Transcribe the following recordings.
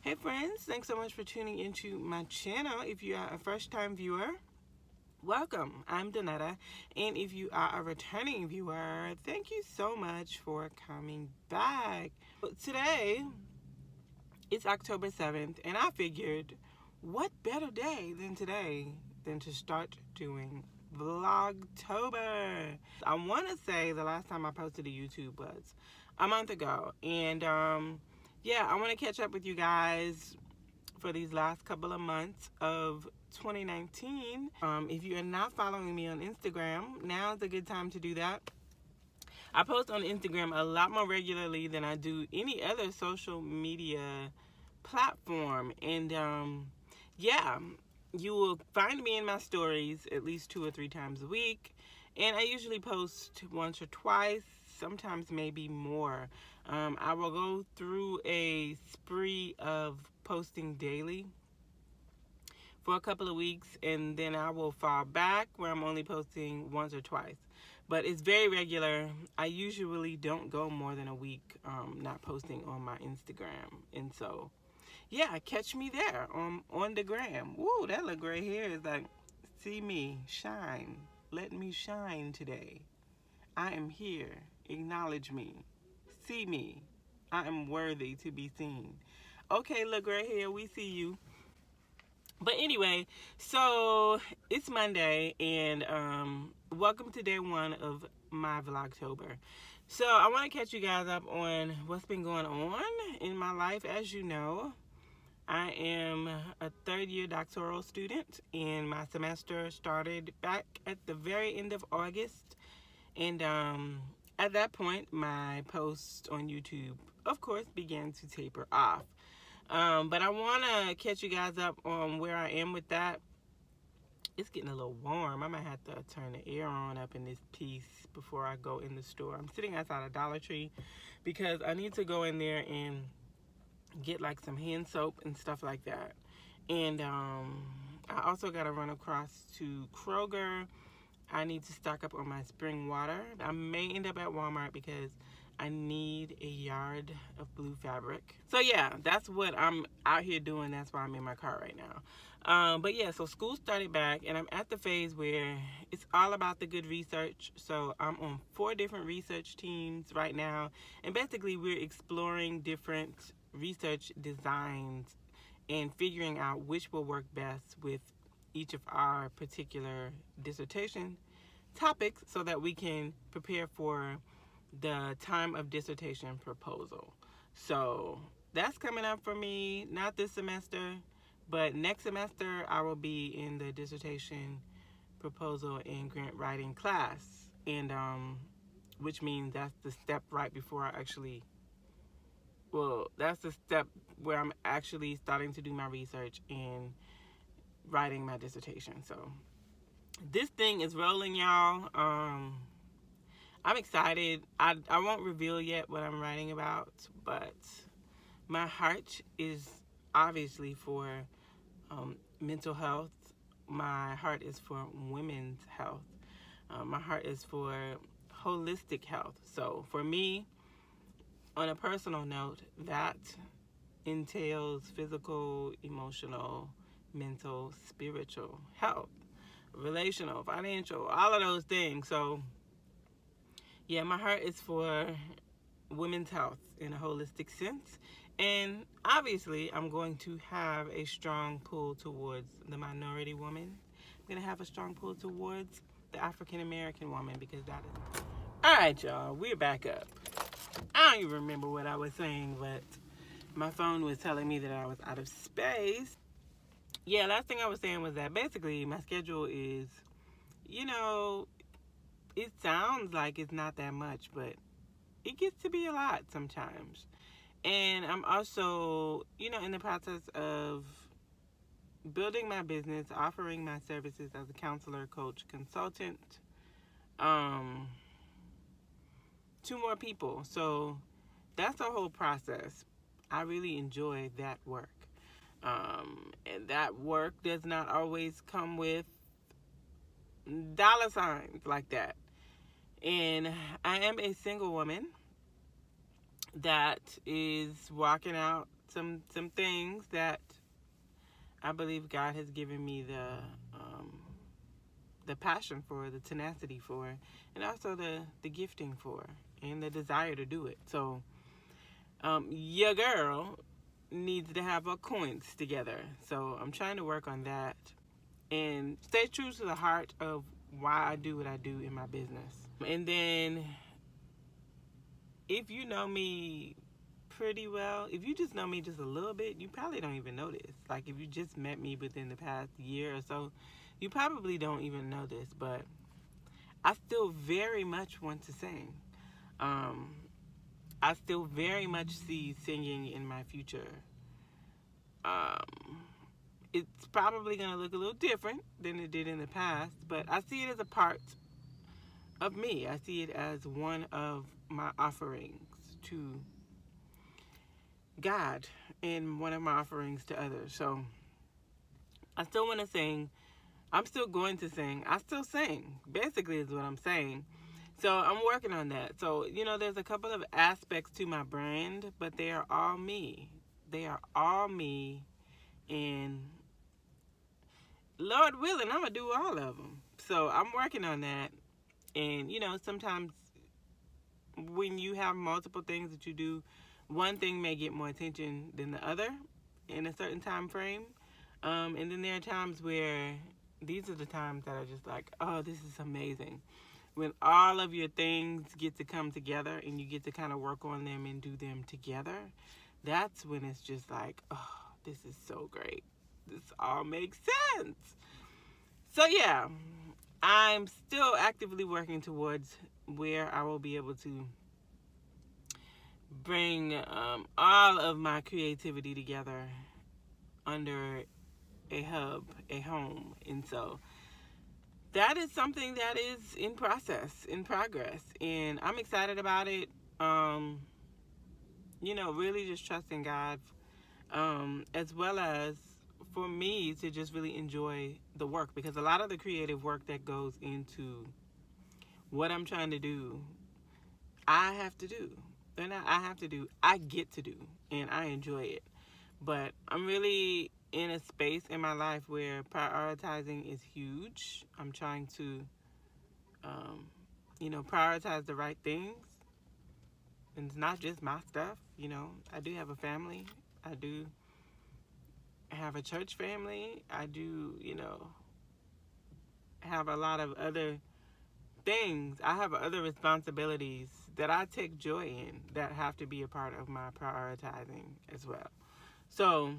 Hey friends, thanks so much for tuning into my channel. If you are a first-time viewer, welcome. I'm Dannetta, and if you are a returning viewer, thank you so much for coming back. Today, it's October 7th, and I figured, what better day than today than to start doing Vlogtober. I want to say the last time I posted to YouTube was a month ago, and yeah, I want to catch up with you guys for these last couple of months of 2019. If you are not following me on Instagram, now's a good time to do that. I post on Instagram a lot more regularly than I do any other social media platform, and yeah, you will find me in my stories at least 2 or 3 times a week, and I usually post once or twice, sometimes maybe more. I will go through a spree of posting daily for a couple of weeks, and then I will fall back where I'm only posting once or twice. But it's very regular. I usually don't go more than a week not posting on my Instagram. And so, yeah, catch me there on the gram. Woo, that look right here is like, see me, shine. Let me shine today. I am here. Acknowledge me. See me. I am worthy to be seen. Okay, look right here. We see you. But anyway, so it's Monday, and welcome to day 1 of my Vlogtober. So I want to catch you guys up on what's been going on in my life. As you know, I am a 3rd-year doctoral student, and my semester started back at the very end of August. And at that point, my posts on YouTube, of course, began to taper off. But I want to catch you guys up on where I am with that. It's getting a little warm. I might have to turn the air on up in this piece before I go in the store. I'm sitting outside a Dollar Tree because I need to go in there and get like some hand soap and stuff like that. And I also got to run across to Kroger. I need to stock up on my spring water. I may end up at Walmart because I need a yard of blue fabric. So yeah, that's what I'm out here doing. That's why I'm in my car right now. But yeah, so school started back, and I'm at the phase where it's all about the good research. So I'm on 4 different research teams right now, and basically we're exploring different research designs and figuring out which will work best with each of our particular dissertation topics so that we can prepare for the time of dissertation proposal. So that's coming up for me, not this semester, but next semester I will be in the dissertation proposal and grant writing class, and which means that's the step right before I actually, well, that's the step where I'm actually starting to do my research and writing my dissertation. So this thing is rolling, y'all. I'm excited. I won't reveal yet what I'm writing about, but my heart is obviously for mental health. My heart is for women's health. My heart is for holistic health. So for me, on a personal note, that entails physical, emotional, mental, spiritual health, relational, financial, all of those things. So yeah, my heart is for women's health in a holistic sense. And obviously, I'm going to have a strong pull towards the minority woman. I'm going to have a strong pull towards the African American woman, because that is... All right, y'all, we're back up. I don't even remember what I was saying, but my phone was telling me that I was out of space. Yeah, last thing I was saying was that basically my schedule is, you know, it sounds like it's not that much, but it gets to be a lot sometimes. And I'm also, you know, in the process of building my business, offering my services as a counselor, coach, consultant to more people. So that's a whole process. I really enjoy that work. And that work does not always come with dollar signs like that. And I am a single woman that is walking out some things that I believe God has given me the passion for, the tenacity for, and also the gifting for, and the desire to do it. So your girl needs to have her coins together. So I'm trying to work on that and stay true to the heart of why I do what I do in my business. And then if you know me pretty well, if you just know me just a little bit, you probably don't even know this. Like if you just met me within the past year or so, you probably don't even know this, but I still very much want to sing. I still very much see singing in my future. It's probably going to look a little different than it did in the past, but I see it as a part of me. I see it as one of my offerings to God and one of my offerings to others. So I still want to sing. I'm still going to sing. I still sing, basically, is what I'm saying. So I'm working on that. So, there's a couple of aspects to my brand, but they are all me. They are all me, and Lord willing, I'm going to do all of them. So I'm working on that. And, sometimes when you have multiple things that you do, one thing may get more attention than the other in a certain time frame. And then there are times where these are the times that are just like, oh, this is amazing. When all of your things get to come together and you get to kind of work on them and do them together, that's when it's just like, oh, this is so great. This all makes sense. So yeah, I'm still actively working towards where I will be able to bring all of my creativity together under a hub, a home. And so that is something that is in progress, and I'm excited about it. Really just trusting God, as well as for me to just really enjoy the work, because a lot of the creative work that goes into what I'm trying to do, I have to do. And I get to do, and I enjoy it. But I'm really in a space in my life where prioritizing is huge. I'm trying to, prioritize the right things. And it's not just my stuff. I do have a family. I do have a church family. I do, have a lot of other things. I have other responsibilities that I take joy in that have to be a part of my prioritizing as well. So,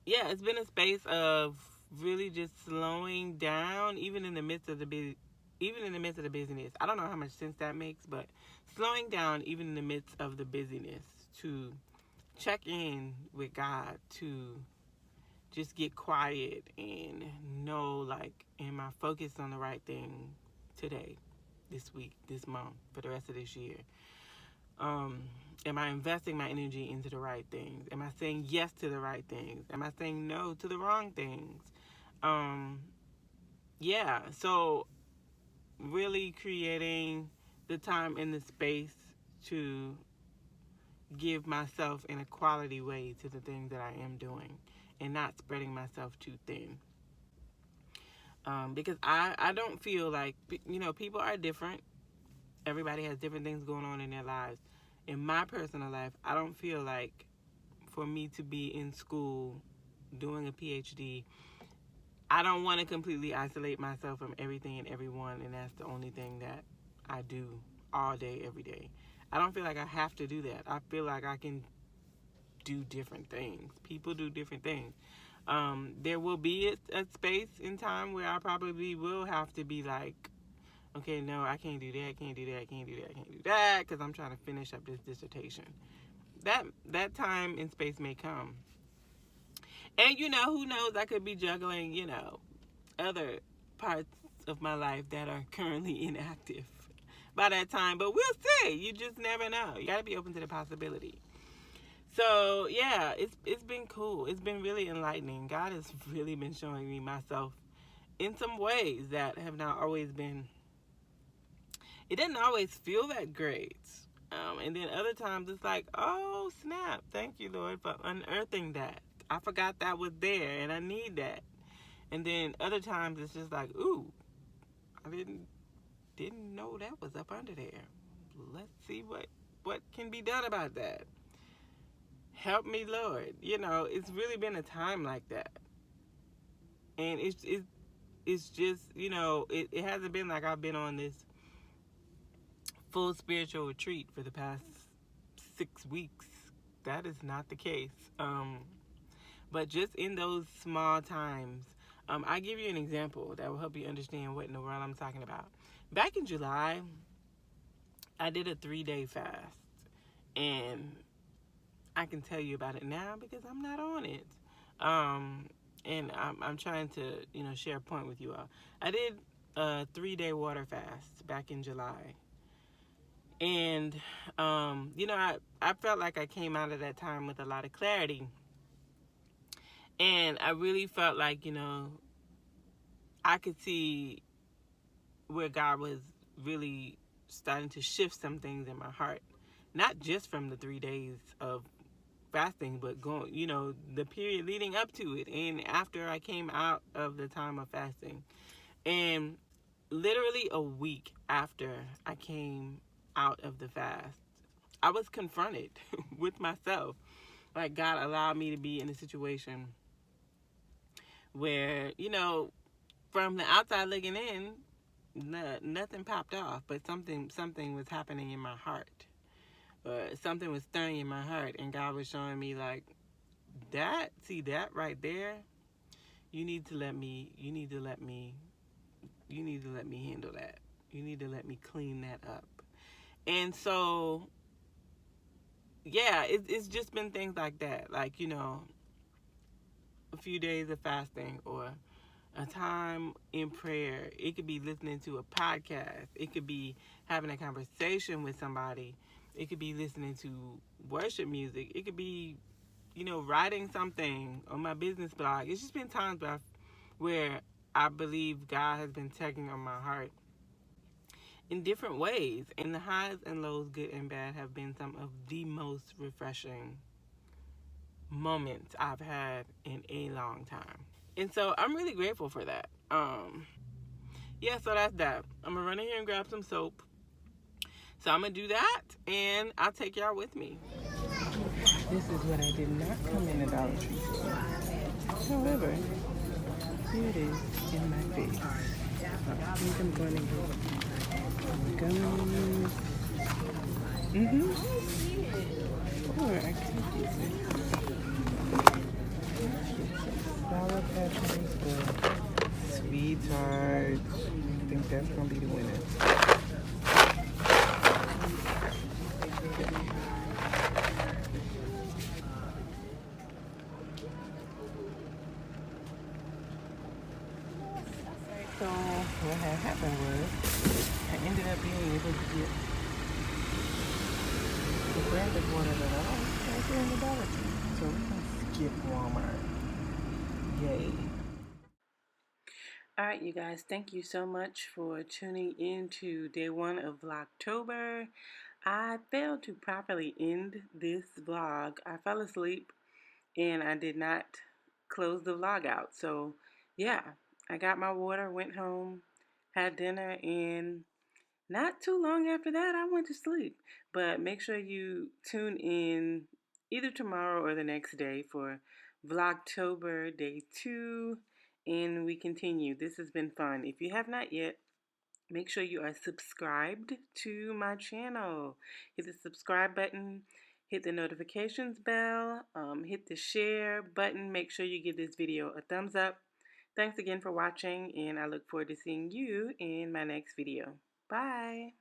yeah, it's been a space of really just slowing down, even in the midst of the busyness. I don't know how much sense that makes, but slowing down even in the midst of the busyness to check in with God, to just get quiet and know, like, am I focused on the right thing today, this week, this month, for the rest of this year? Am I investing my energy into the right things? Am I saying yes to the right things? Am I saying no to the wrong things? Yeah, so really creating the time and the space to give myself in a quality way to the things that I am doing, and not spreading myself too thin. Because I don't feel like, people are different. Everybody has different things going on in their lives. In my personal life, I don't feel like for me to be in school doing a PhD, I don't want to completely isolate myself from everything and everyone, and that's the only thing that I do all day, every day. I don't feel like I have to do that. I feel like I can do different things. People do different things. There will be a space in time where I probably will have to be like, okay, no, I can't do that, can't do that, can't do that, can't do that, because I'm trying to finish up this dissertation. That time and space may come. And, who knows, I could be juggling, other parts of my life that are currently inactive by that time. But we'll see. You just never know. You got to be open to the possibility. So, yeah, it's been cool. It's been really enlightening. God has really been showing me myself in some ways that have not always been... It didn't always feel that great. And then other times it's like, oh snap, thank you, Lord, for unearthing that. I forgot that was there and I need that. And then other times it's just like, ooh, I didn't know that was up under there. Let's see what can be done about that. Help me, Lord. It's really been a time like that. And it's just, it hasn't been like I've been on this full spiritual retreat for the past 6 weeks. That is not the case. But just in those small times, I give you an example that will help you understand what in the world I'm talking about. Back in July, I did a 3-day fast, and I can tell you about it now because I'm not on it. And I'm trying to, share a point with you all. I did a 3-day water fast back in July. And, I felt like I came out of that time with a lot of clarity. And I really felt like, I could see where God was really starting to shift some things in my heart. Not just from the 3 days of fasting, but going, the period leading up to it and after I came out of the time of fasting. And literally a week after I came out of the fast, I was confronted with myself. Like, God allowed me to be in a situation where, from the outside looking in, nothing popped off, but something was happening in my heart. Something was stirring in my heart, and God was showing me, like, that right there, you need to let me handle that. You need to let me clean that up. And so, yeah, it's just been things like that. Like, a few days of fasting or a time in prayer. It could be listening to a podcast. It could be having a conversation with somebody. It could be listening to worship music. It could be, writing something on my business blog. It's just been times where I believe God has been tugging on my heart in different ways. And the highs and lows, good and bad, have been some of the most refreshing moments I've had in a long time. And so I'm really grateful for that. Yeah, so that's that. I'm going to run in here and grab some soap. So I'm going to do that, and I'll take y'all with me. This is what I did not come in a Dollar Tree for. However, here it is in my face. I think I'm going to get gummies. Or I could get some Sour Patch Kids, Sweetheart. I think that's going to be the winner. So what had happened was I ended up being able to get the brand of water that I like right there in the Dollar Tree. So we can skip Walmart. Yay. Alright, you guys, thank you so much for tuning in to day 1 of VLOGTOBER. I failed to properly end this vlog. I fell asleep and I did not close the vlog out. So yeah, I got my water, went home, had dinner, and not too long after that I went to sleep. But make sure you tune in either tomorrow or the next day for VLOGTOBER day 2, and we continue. This has been fun. If you have not yet, make sure you are subscribed to my channel. Hit the subscribe button, hit the notifications bell, hit the share button. Make sure you give this video a thumbs up. Thanks again for watching, and I look forward to seeing you in my next video. Bye.